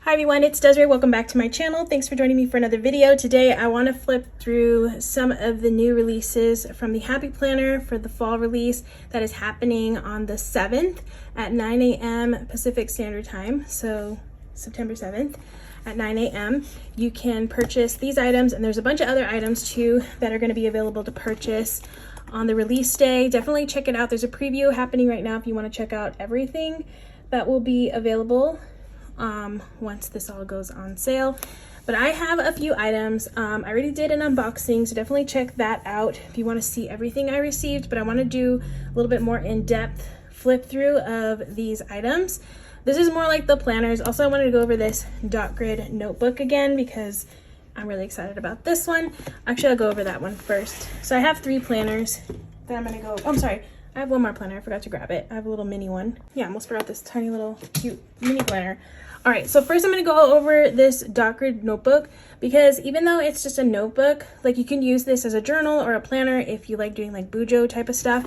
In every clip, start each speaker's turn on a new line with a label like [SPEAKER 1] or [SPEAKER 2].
[SPEAKER 1] Hi everyone, it's Desiree. Welcome back to my channel. Thanks for joining me for another video. Today I want to flip through some of the new releases from the Happy Planner for the fall release that is happening on the 7th at 9 a.m. Pacific Standard Time. So September 7th at 9 a.m. You can purchase these items, and there's a bunch of other items too that are going to be available to purchase on the release day. Definitely check it out. There's a preview happening right now if you want to check out everything that will be available once this all goes on sale. But I have a few items. I already did an unboxing, so definitely check that out if you want to see everything I received. But I want to do a little bit more in-depth flip through of these items. This is more like the planners. Also, I wanted to go over this dot grid notebook again because I'm really excited about this one. Actually, I'll go over that one first. So I have 3 planners that I'm gonna go, oh, I'm sorry. I have one more planner, I forgot to grab it. I have a little mini one. Yeah, I almost forgot this tiny little cute mini planner. All right, so first I'm gonna go over this dot grid notebook because even though it's just a notebook, like you can use this as a journal or a planner if you like doing like Mojo type of stuff.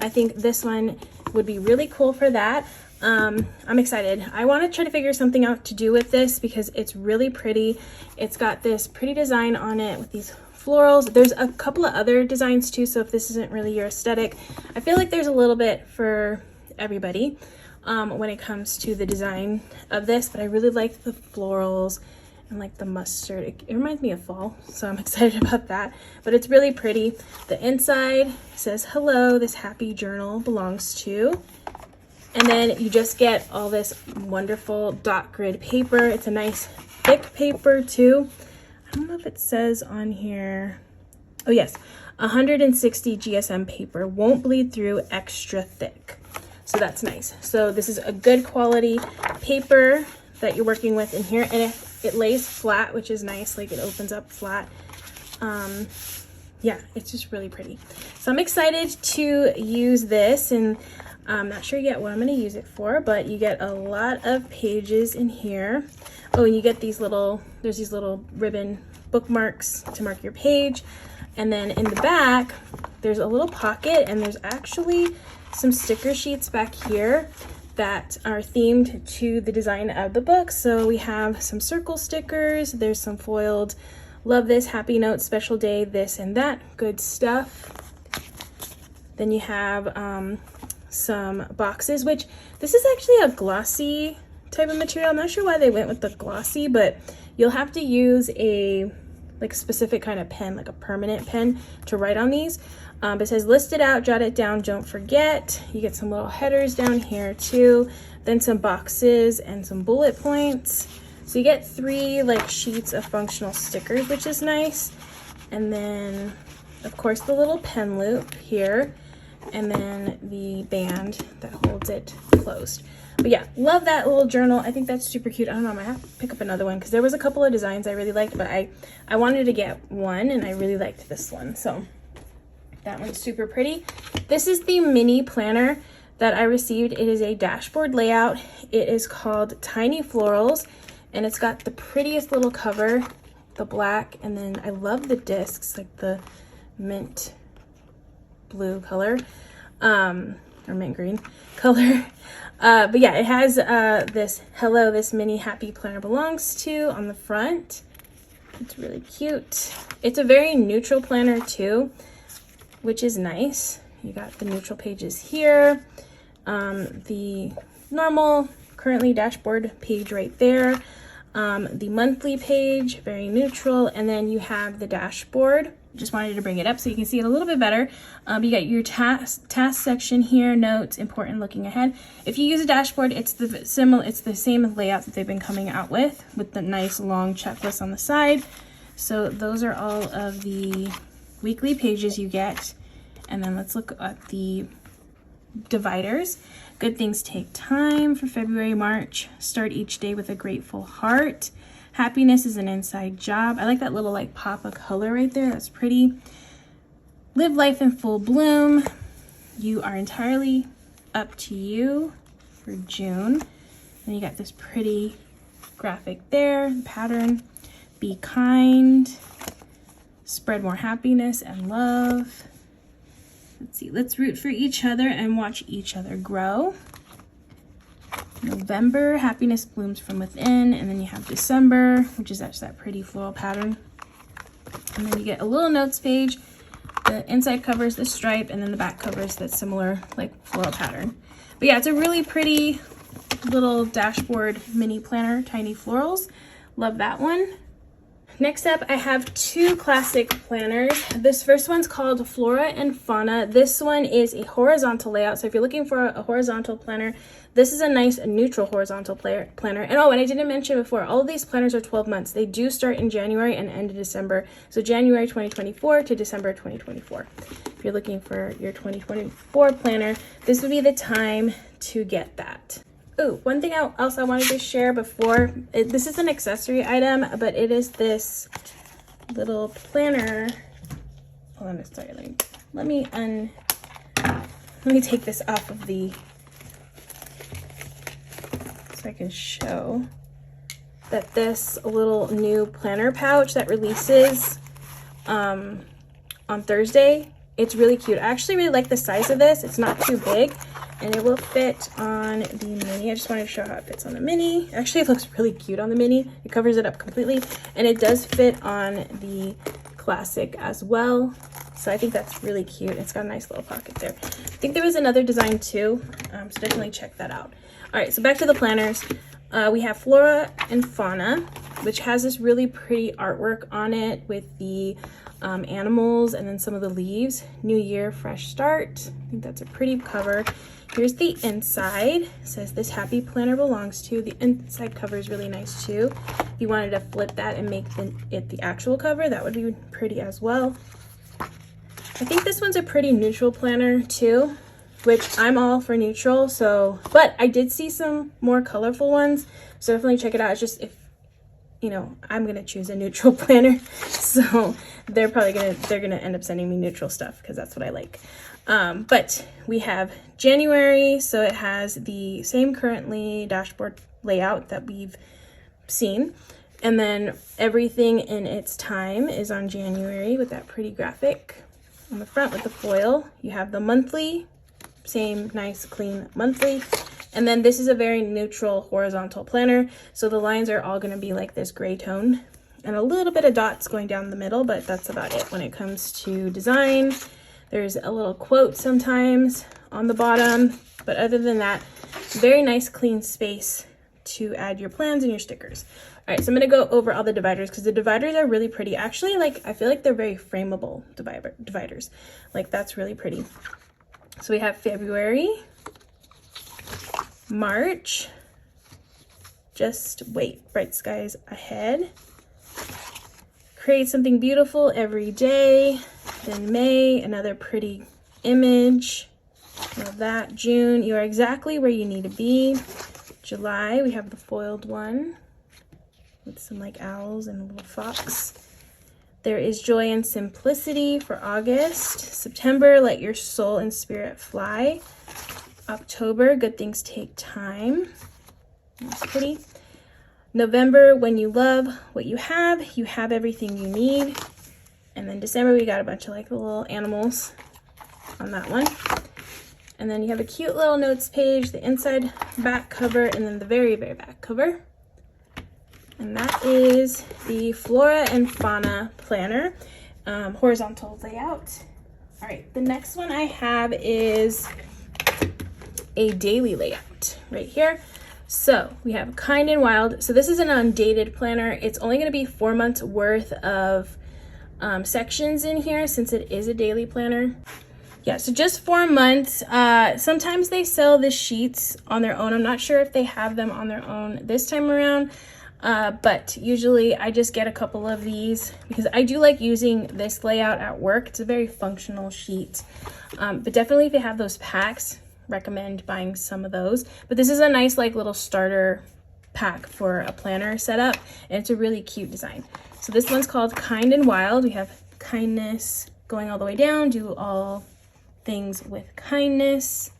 [SPEAKER 1] I think this one would be really cool for that. I'm excited. I wanna try to figure something out to do with this because it's really pretty. It's got this pretty design on it with these florals. There's a couple of other designs too, so if this isn't really your aesthetic, I feel like there's a little bit for everybody when it comes to the design of this, but I really like the florals and like the mustard. It reminds me of fall, so I'm excited about that, but it's really pretty. The inside says, hello, this happy journal belongs to, and then you just get all this wonderful dot grid paper. It's a nice thick paper too. I don't know if it says on here. Oh yes, 160 GSM paper, won't bleed through, extra thick. So that's nice. So this is a good quality paper that you're working with in here, and it lays flat, which is nice. Like it opens up flat. Yeah, it's just really pretty. So I'm excited to use this, and I'm not sure yet what I'm going to use it for, but you get a lot of pages in here. Oh, and you get these little, there's these little ribbon bookmarks to mark your page. And then in the back, there's a little pocket, and there's actually some sticker sheets back here that are themed to the design of the book. So we have some circle stickers, there's some foiled, love this, happy note, special day, this and that, good stuff. Then you have some boxes, which this is actually a glossy type of material. I'm not sure why they went with the glossy, but you'll have to use a like specific kind of pen, like a permanent pen, to write on these. It says list it out, jot it down, don't forget. You get some little headers down here too, then some boxes and some bullet points. So you get 3 like sheets of functional stickers, which is nice. And then of course the little pen loop here, and then the band that holds it closed. But yeah, love that little journal. I think that's super cute. I don't know, I might have to pick up another one because there was a couple of designs I really liked, but I wanted to get one, and I really liked this one. So that one's super pretty. This is the mini planner that I received. It is a dashboard layout. It is called Tiny Florals, and it's got the prettiest little cover, the black, and then I love the discs, like the mint blue color, or mint green color. But yeah, it has this hello, this mini happy planner belongs to on the front. It's really cute. It's a very neutral planner too, which is nice. You got the neutral pages here, the normal currently dashboard page right there, the monthly page, very neutral, and then you have the dashboard. Just wanted to bring it up so you can see it a little bit better. You got your task section here, notes, important, looking ahead. If you use a dashboard, it's the same layout that they've been coming out with the nice long checklist on the side. So those are all of the weekly pages you get. And then let's look at the dividers. Good things take time for February, March. Start each day with a grateful heart. Happiness is an inside job. I like that little like pop of color right there. That's pretty. Live life in full bloom. You are entirely up to you for June. Then you got this pretty graphic there, pattern. Be kind. Spread more happiness and love. Let's see, let's root for each other and watch each other grow. November, happiness blooms from within, and then you have December, which is actually that pretty floral pattern. And then you get a little notes page. The inside covers the stripe, and then the back covers that similar like floral pattern. But yeah, it's a really pretty little dashboard mini planner, tiny florals. Love that one. Next up, I have two classic planners. This first one's called Flora and Fauna. This one is a horizontal layout. So if you're looking for a horizontal planner, this is a nice neutral horizontal planner. And oh, and I didn't mention before, all of these planners are 12 months. They do start in January and end in December. So January 2024 to December 2024. If you're looking for your 2024 planner, this would be the time to get that. Oh, one thing else I wanted to share before, this is an accessory item, but it is this little planner. Hold on, sorry, let me take this off of the, so I can show that this little new planner pouch that releases on Thursday. It's really cute. I actually really like the size of this. It's not too big. And it will fit on the mini. I just wanted to show how it fits on the mini. Actually, it looks really cute on the mini. It covers it up completely. And it does fit on the classic as well. So I think that's really cute. It's got a nice little pocket there. I think there was another design too. So definitely check that out. All right, so back to the planners. We have Flora and Fauna, which has this really pretty artwork on it with the animals and then some of the leaves. New year, fresh start. I think that's a pretty cover. Here's the inside. It says this happy planner belongs to. The inside cover is really nice too. If you wanted to flip that and make it the actual cover, that would be pretty as well. I think this one's a pretty neutral planner too, which I'm all for neutral. So, but I did see some more colorful ones, so definitely check it out. It's just, if you know, I'm gonna choose a neutral planner, so they're gonna end up sending me neutral stuff because that's what I like. But we have January, so it has the same currently dashboard layout that we've seen, and then everything in its time is on January with that pretty graphic on the front with the foil. You have the monthly, same nice clean monthly. And then this is a very neutral horizontal planner. So the lines are all going to be like this gray tone and a little bit of dots going down the middle, but that's about it when it comes to design. There's a little quote sometimes on the bottom, but other than that, very nice clean space to add your plans and your stickers. All right, so I'm going to go over all the dividers because the dividers are really pretty. Actually, like, I feel like they're very frameable dividers. Like, that's really pretty. So we have February, March, just wait, bright skies ahead, create something beautiful every day. Then May, another pretty image. Love that. June, you are exactly where you need to be. July, we have the foiled one with some like owls and a little fox. There is Joy and Simplicity for August. September, Let Your Soul and Spirit Fly. October, Good Things Take Time. That's pretty. November, When You Love What You have everything you need. And then December, we got a bunch of like the little animals on that one. And then you have a cute little notes page, the inside back cover, and then the very, very back cover. And that is the Flora and Fauna planner, horizontal layout. All right, the next one I have is a daily layout right here. So we have Kind and Wild. So this is an undated planner. It's only going to be 4 months worth of sections in here since it is a daily planner. Yeah, so just 4 months. Sometimes they sell the sheets on their own. I'm not sure if they have them on their own this time around, but usually I just get a couple of these because I do like using this layout at work. It's a very functional sheet, but definitely if you have those packs, recommend buying some of those. But this is a nice like little starter pack for a planner setup, and it's a really cute design. So this one's called Kind and Wild. We have kindness going all the way down, do all things with kindness,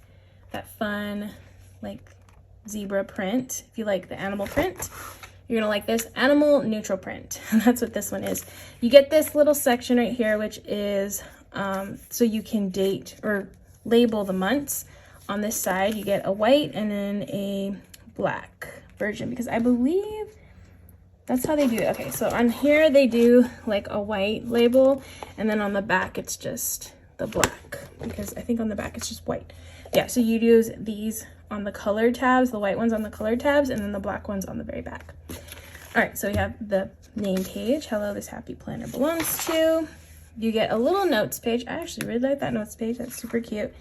[SPEAKER 1] that fun like zebra print. If you like the animal print, you're gonna like this animal neutral print. That's what this one is. You get this little section right here, which is so you can date or label the months. On this side, you get a white and then a black version because I believe that's how they do it. Okay, so on here they do like a white label, and then on the back it's just the black, because I think on the back it's just white. Yeah, so you'd use these on the color tabs, the white ones on the color tabs, and then the black ones on the very back. All right, so we have the name page. Hello, this happy planner belongs to. You get a little notes page. I actually really like that notes page. That's super cute.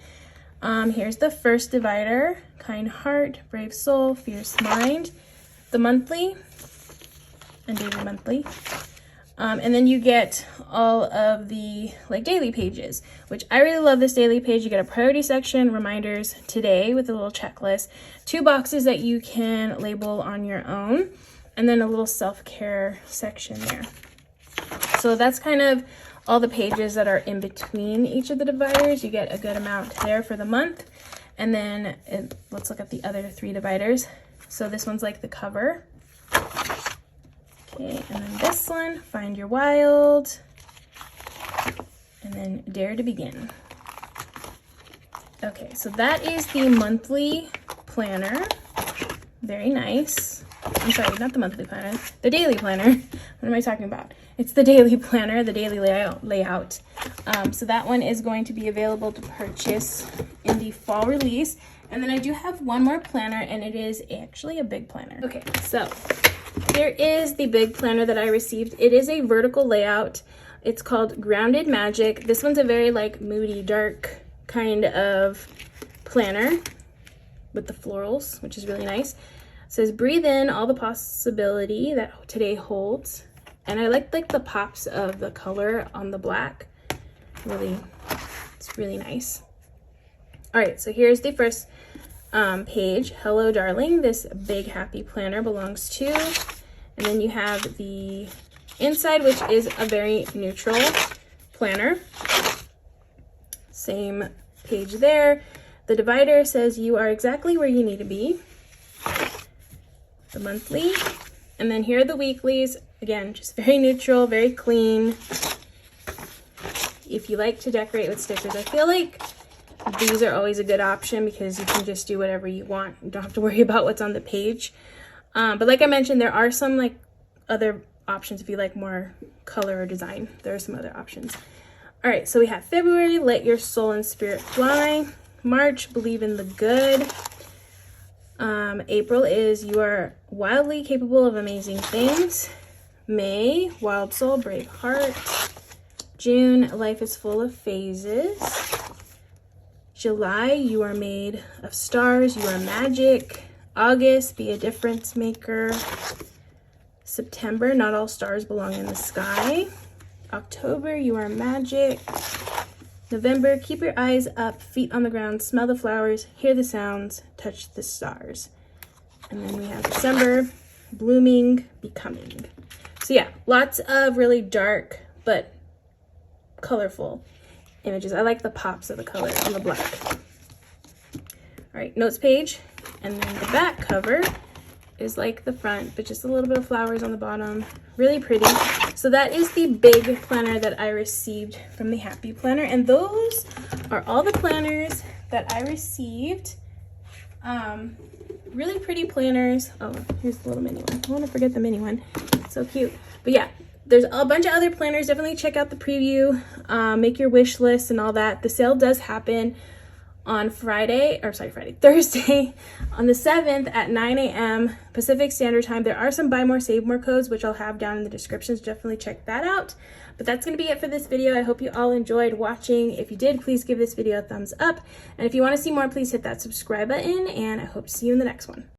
[SPEAKER 1] Here's the first divider: kind heart, brave soul, fierce mind, the monthly, and daily monthly. And then you get all of the like daily pages, which I really love this daily page. You get a priority section, reminders, today with a little checklist, 2 boxes that you can label on your own, and then a little self-care section there. So that's kind of all the pages that are in between each of the dividers. You get a good amount there for the month. And then let's look at the other 3 dividers. So this one's like the cover. Okay, and then this one, Find Your Wild, and then Dare to Begin. Okay, so that is the monthly planner. Very nice. I'm sorry, not the monthly planner, the daily planner. What am I talking about? It's the daily planner, the daily layout. So that one is going to be available to purchase in the fall release. And then I do have one more planner, and it is actually a big planner. Okay, so there is the big planner that I received. It is a vertical layout. It's called Grounded Magic. This one's a very like moody, dark kind of planner with the florals, which is really nice. It says, breathe in all the possibility that today holds. And I like the pops of the color on the black. Really, it's really nice. All right, so here's the first page. Hello, darling, this big happy planner belongs to. And then you have the inside, which is a very neutral planner. Same page there. The divider says you are exactly where you need to be. The monthly. And then here are the weeklies. Again, just very neutral, very clean. If you like to decorate with stickers, I feel like these are always a good option because you can just do whatever you want. You don't have to worry about what's on the page. But like I mentioned, there are some like other options if you like more color or design. There are some other options. All right, so we have February, let your soul and spirit fly. March, believe in the good. April is you are wildly capable of amazing things. May, wild soul, brave heart. June, life is full of phases. July, you are made of stars, you are magic. August, be a difference maker. September, not all stars belong in the sky. October, you are magic. November, keep your eyes up, feet on the ground, smell the flowers, hear the sounds, touch the stars. And then we have December, blooming, becoming. So yeah, lots of really dark but colorful images. I like the pops of the color on the black. All right, notes page. And then the back cover is like the front, but just a little bit of flowers on the bottom. Really pretty. So that is the big planner that I received from the Happy Planner. And those are all the planners that I received. Really pretty planners. Oh, here's the little mini one. I don't want to forget the mini one. It's so cute. But yeah, there's a bunch of other planners. Definitely check out the preview. Make your wish list and all that. The sale does happen on Thursday on the 7th at 9 a.m. Pacific Standard Time. There are some buy more, save more codes, which I'll have down in the descriptions. Definitely check that out. But that's going to be it for this video. I hope you all enjoyed watching. If you did, please give this video a thumbs up. And if you want to see more, please hit that subscribe button. And I hope to see you in the next one.